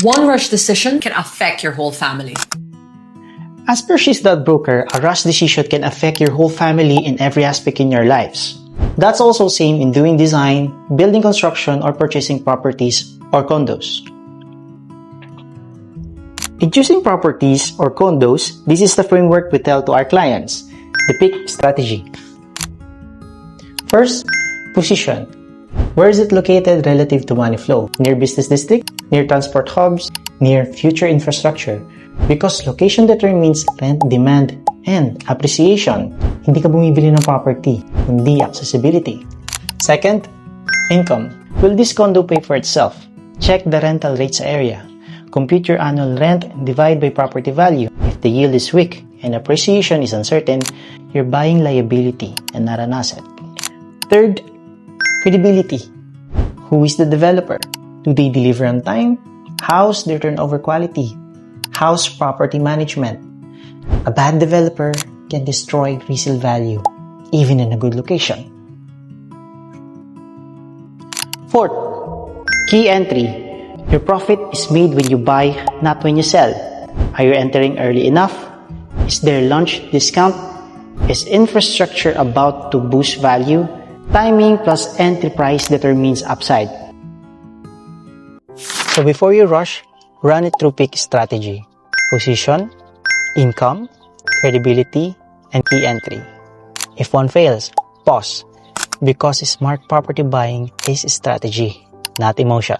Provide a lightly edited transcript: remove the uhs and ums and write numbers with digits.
One rush decision can affect your whole family. As per Shiz.Broker, a rush decision can affect your whole family in every aspect in your lives. That's also same in doing design, building construction, or purchasing properties or condos. In choosing properties or condos, this is the framework we tell to our clients, the PIC strategy. First, position. Where is it located relative to money flow? Near business district, near transport hubs, near future infrastructure. Because location determines rent demand and appreciation. Hindi ka bumibili ng property, hindi accessibility. Second, income. Will this condo pay for itself? Check the rental rates area. Compute your annual rent and divide by property value. If the yield is weak and appreciation is uncertain, you're buying liability and not an asset. Third, credibility. Who is the developer? Do they deliver on time? How's their turnover quality? How's property management? A bad developer can destroy resale value, even in a good location. Fourth, key entry. Your profit is made when you buy, not when you sell. Are you entering early enough? Is there launch discount? Is infrastructure about to boost value? Timing plus entry price determines upside. So before you rush, run it through PIC strategy. Position, income, credibility, and key entry. If one fails, pause. Because smart property buying is strategy, not emotion.